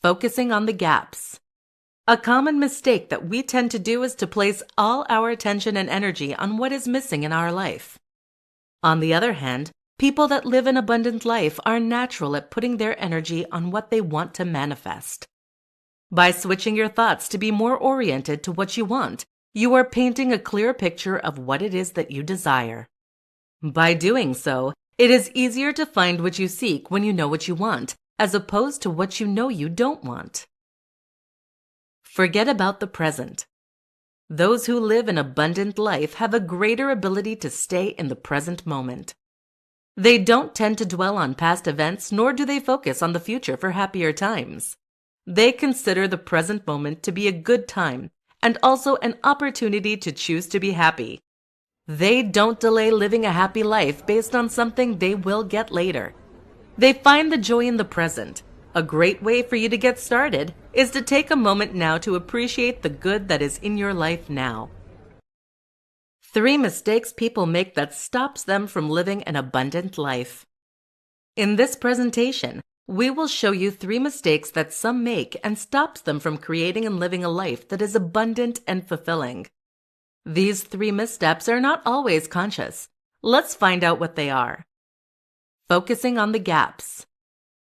Focusing on the gaps. A common mistake that we tend to do is to place all our attention and energy on what is missing in our life. On the other hand, people that live an abundant life are natural at putting their energy on what they want to manifest. By switching your thoughts to be more oriented to what you want, you are painting a clear picture of what it is that you desire. By doing so, it is easier to find what you seek when you know what you want, as opposed to what you know you don't want. Forget about the present. Those who live an abundant life have a greater ability to stay in the present moment. They don't tend to dwell on past events, nor do they focus on the future for happier times. They consider the present moment to be a good time and also an opportunity to choose to be happy. They don't delay living a happy life based on something they will get later. They find the joy in the present. A great way for you to get started is to take a moment now to appreciate the good that is in your life now. 3 mistakes people make that stops them from living an abundant life. In this presentation, we will show you 3 mistakes that some make and stops them from creating and living a life that is abundant and fulfilling. These 3 missteps are not always conscious. Let's find out what they are. Focusing on the gaps.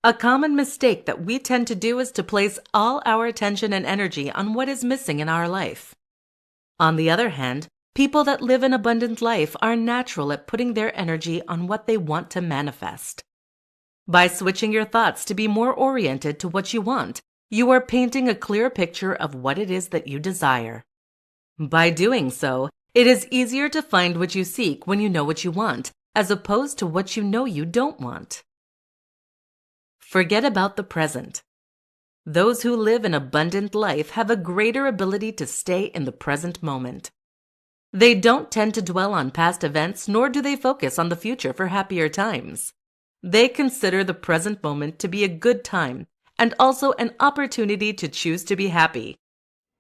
A common mistake that we tend to do is to place all our attention and energy on what is missing in our life. On the other hand, people that live an abundant life are natural at putting their energy on what they want to manifest. By switching your thoughts to be more oriented to what you want, you are painting a clear picture of what it is that you desire. By doing so, it is easier to find what you seek when you know what you want, as opposed to what you know you don't want. Forget about the present. Those who live an abundant life have a greater ability to stay in the present moment. They don't tend to dwell on past events, nor do they focus on the future for happier times. They consider the present moment to be a good time and also an opportunity to choose to be happy.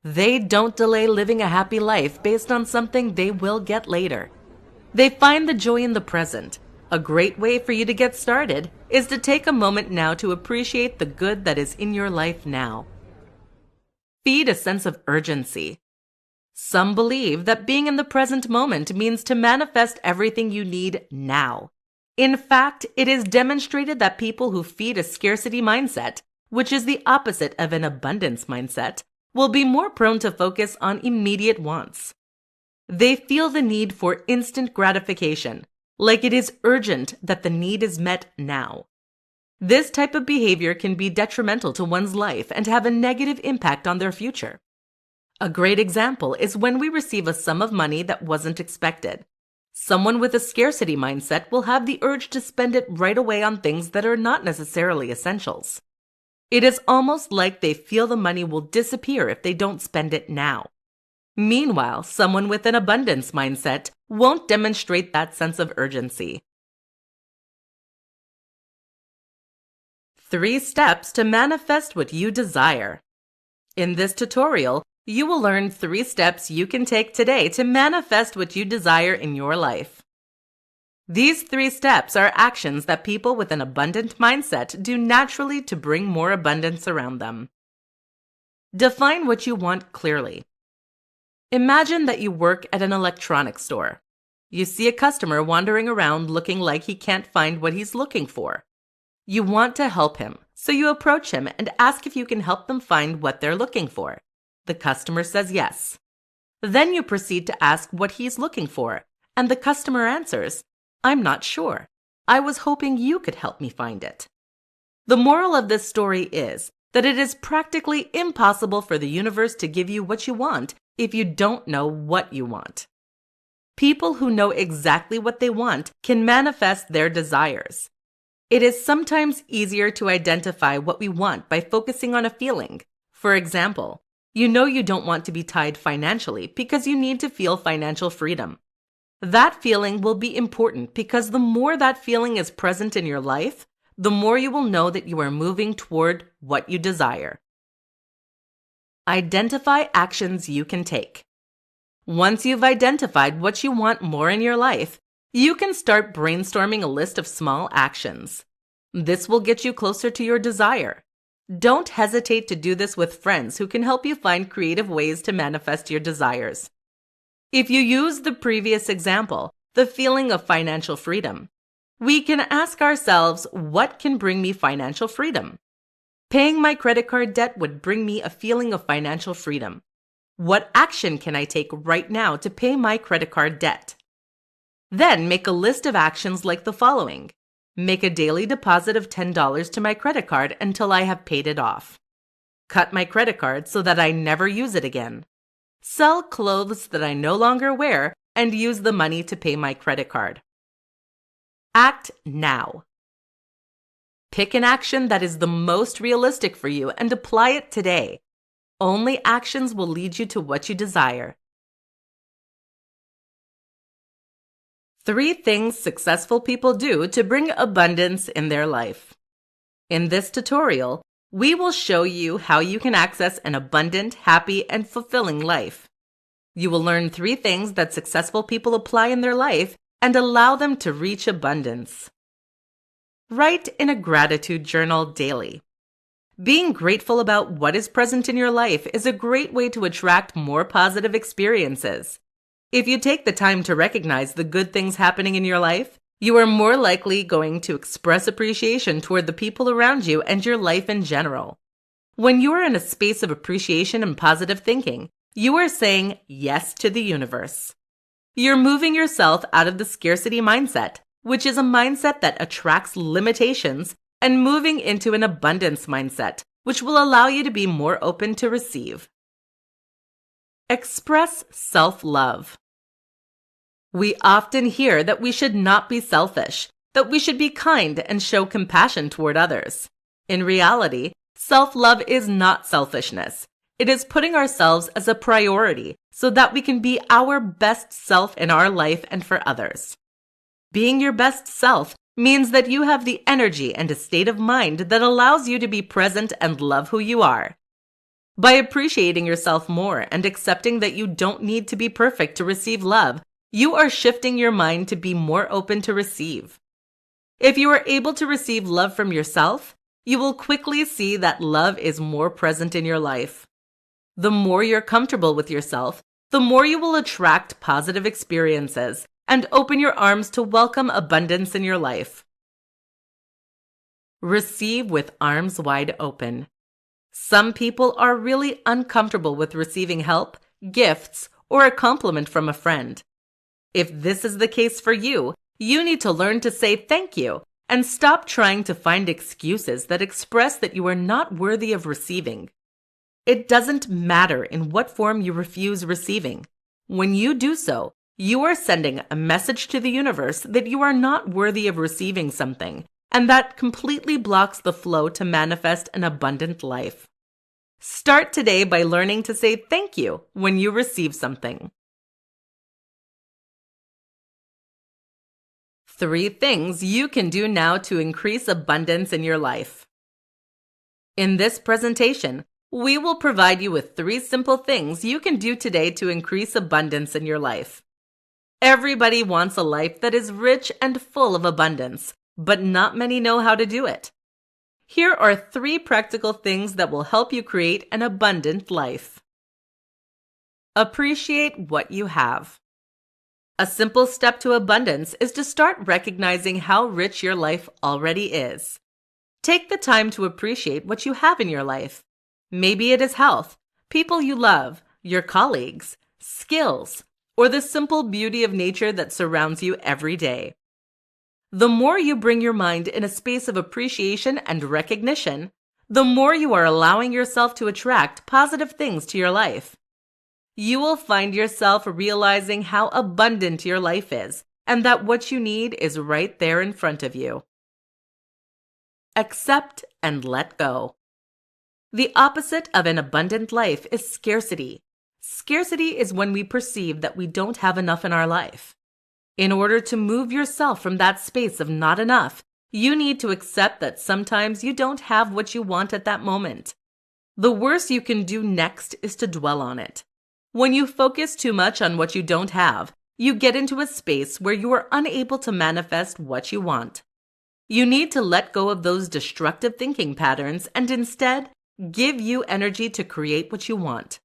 They don't delay living a happy life based on something they will get later. They find the joy in the present. A great way for you to get started is to take a moment now to appreciate the good that is in your life now. Feed a sense of urgency. Some believe that being in the present moment means to manifest everything you need now. In fact, it is demonstrated that people who feed a scarcity mindset, which is the opposite of an abundance mindset, will be more prone to focus on immediate wants. They feel the need for instant gratification, like it is urgent that the need is met now. This type of behavior can be detrimental to one's life and have a negative impact on their future. A great example is when we receive a sum of money that wasn't expected. Someone with a scarcity mindset will have the urge to spend it right away on things that are not necessarily essentials. It is almost like they feel the money will disappear if they don't spend it now. Meanwhile, someone with an abundance mindset won't demonstrate that sense of urgency. 3 steps to manifest what you desire. In this tutorial, you will learn 3 steps you can take today to manifest what you desire in your life. These 3 steps are actions that people with an abundant mindset do naturally to bring more abundance around them. Define what you want clearly. Imagine that you work at an electronics store. You see a customer wandering around looking like he can't find what he's looking for. You want to help him, so you approach him and ask if you can help them find what they're looking for. The customer says yes. Then you proceed to ask what he's looking for, and the customer answers, "I'm not sure. I was hoping you could help me find it." The moral of this story is that it is practically impossible for the universe to give you what you want if you don't know what you want. People who know exactly what they want can manifest their desires. It is sometimes easier to identify what we want by focusing on a feeling. For example, you know you don't want to be tied financially because you need to feel financial freedom. That feeling will be important because the more that feeling is present in your life, the more you will know that you are moving toward what you desire. Identify actions you can take. Once you've identified what you want more in your life, you can start brainstorming a list of small actions. This will get you closer to your desire. Don't hesitate to do this with friends who can help you find creative ways to manifest your desires. If you use the previous example, the feeling of financial freedom, we can ask ourselves, what can bring me financial freedom? Paying my credit card debt would bring me a feeling of financial freedom. What action can I take right now to pay my credit card debt? Then make a list of actions like the following. Make a daily deposit of $10 to my credit card until I have paid it off. Cut my credit card so that I never use it again. Sell clothes that I no longer wear and use the money to pay my credit card. Act now. Pick an action that is the most realistic for you and apply it today. Only actions will lead you to what you desire. 3 things successful people do to bring abundance in their life. In this tutorial, we will show you how you can access an abundant, happy, and fulfilling life. You will learn 3 things that successful people apply in their life and allow them to reach abundance. Write in a gratitude journal daily. Being grateful about what is present in your life is a great way to attract more positive experiences. If you take the time to recognize the good things happening in your life, you are more likely going to express appreciation toward the people around you and your life in general. When you are in a space of appreciation and positive thinking, you are saying yes to the universe. You're moving yourself out of the scarcity mindset, which is a mindset that attracts limitations, and moving into an abundance mindset, which will allow you to be more open to receive. Express self-love. We often hear that we should not be selfish, that we should be kind and show compassion toward others. In reality, self-love is not selfishness. It is putting ourselves as a priority so that we can be our best self in our life and for others. Being your best self means that you have the energy and a state of mind that allows you to be present and love who you are. By appreciating yourself more and accepting that you don't need to be perfect to receive love, you are shifting your mind to be more open to receive. If you are able to receive love from yourself, you will quickly see that love is more present in your life. The more you're comfortable with yourself, the more you will attract positive experiences and open your arms to welcome abundance in your life. Receive with arms wide open. Some people are really uncomfortable with receiving help, gifts, or a compliment from a friend. If this is the case for you, you need to learn to say thank you and stop trying to find excuses that express that you are not worthy of receiving. It doesn't matter in what form you refuse receiving. When you do so, you are sending a message to the universe that you are not worthy of receiving something, and that completely blocks the flow to manifest an abundant life. Start today by learning to say thank you when you receive something. 3 things you can do now to increase abundance in your life. In this presentation, we will provide you with 3 simple things you can do today to increase abundance in your life. Everybody wants a life that is rich and full of abundance, but not many know how to do it. Here are 3 practical things that will help you create an abundant life. Appreciate what you have. A simple step to abundance is to start recognizing how rich your life already is. Take the time to appreciate what you have in your life. Maybe it is health, people you love, your colleagues, skills, or the simple beauty of nature that surrounds you every day. The more you bring your mind in a space of appreciation and recognition, the more you are allowing yourself to attract positive things to your life. You will find yourself realizing how abundant your life is and that what you need is right there in front of you. Accept and let go. The opposite of an abundant life is scarcity. Scarcity is when we perceive that we don't have enough in our life. In order to move yourself from that space of not enough, you need to accept that sometimes you don't have what you want at that moment. The worst you can do next is to dwell on it. When you focus too much on what you don't have, you get into a space where you are unable to manifest what you want. You need to let go of those destructive thinking patterns and instead give you energy to create what you want.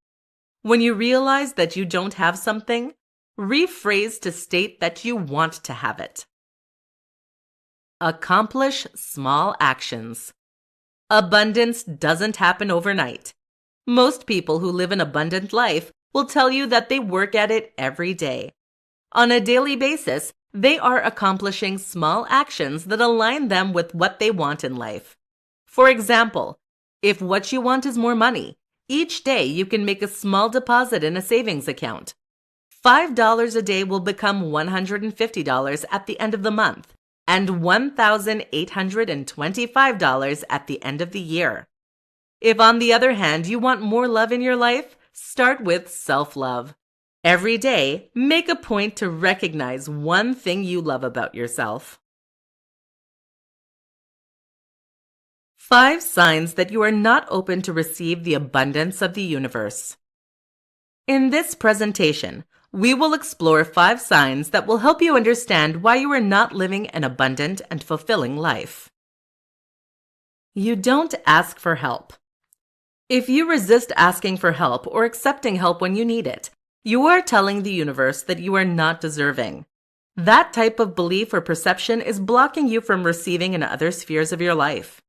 When you realize that you don't have something, rephrase to state that you want to have it. Accomplish small actions. Abundance doesn't happen overnight. Most people who live an abundant life will tell you that they work at it every day. On a daily basis, they are accomplishing small actions that align them with what they want in life. For example, if what you want is more money, each day you can make a small deposit in a savings account. $5 a day will become $150 at the end of the month and $1,825 at the end of the year. If, on the other hand, you want more love in your life, start with self-love. Every day, make a point to recognize one thing you love about yourself. 5 signs that you are not open to receive the abundance of the universe. In this presentation, we will explore 5 signs that will help you understand why you are not living an abundant and fulfilling life. You don't ask for help. If you resist asking for help or accepting help when you need it, you are telling the universe that you are not deserving. That type of belief or perception is blocking you from receiving in other spheres of your life.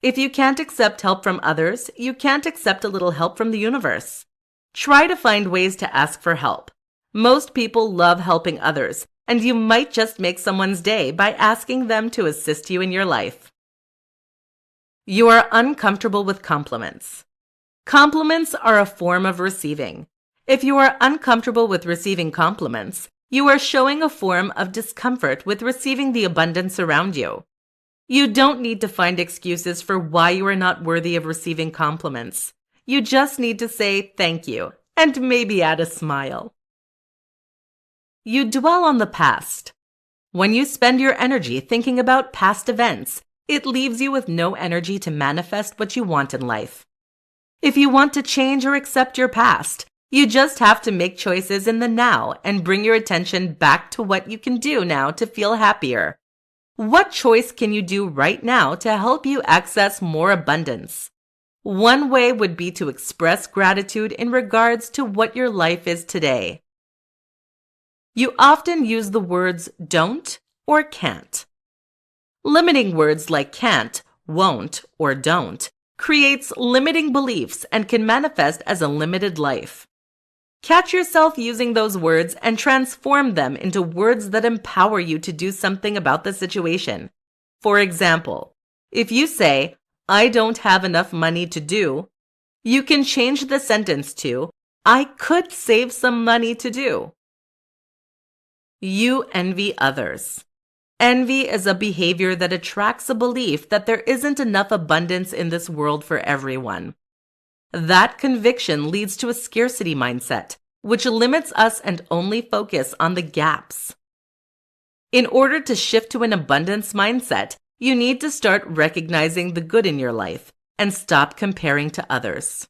If you can't accept help from others, you can't accept a little help from the universe. Try to find ways to ask for help. Most people love helping others, and you might just make someone's day by asking them to assist you in your life. You are uncomfortable with compliments. Compliments are a form of receiving. If you are uncomfortable with receiving compliments, you are showing a form of discomfort with receiving the abundance around you. You don't need to find excuses for why you are not worthy of receiving compliments. You just need to say thank you and maybe add a smile. You dwell on the past. When you spend your energy thinking about past events, it leaves you with no energy to manifest what you want in life. If you want to change or accept your past, you just have to make choices in the now and bring your attention back to what you can do now to feel happier. What choice can you do right now to help you access more abundance? One way would be to express gratitude in regards to what your life is today. You often use the words don't or can't. Limiting words like can't, won't, or don't creates limiting beliefs and can manifest as a limited life. Catch yourself using those words and transform them into words that empower you to do something about the situation. For example, if you say, "I don't have enough money to do," you can change the sentence to, "I could save some money to do." You envy others. Envy is a behavior that attracts a belief that there isn't enough abundance in this world for everyone. That conviction leads to a scarcity mindset, which limits us and only focus on the gaps. In order to shift to an abundance mindset, you need to start recognizing the good in your life and stop comparing to others.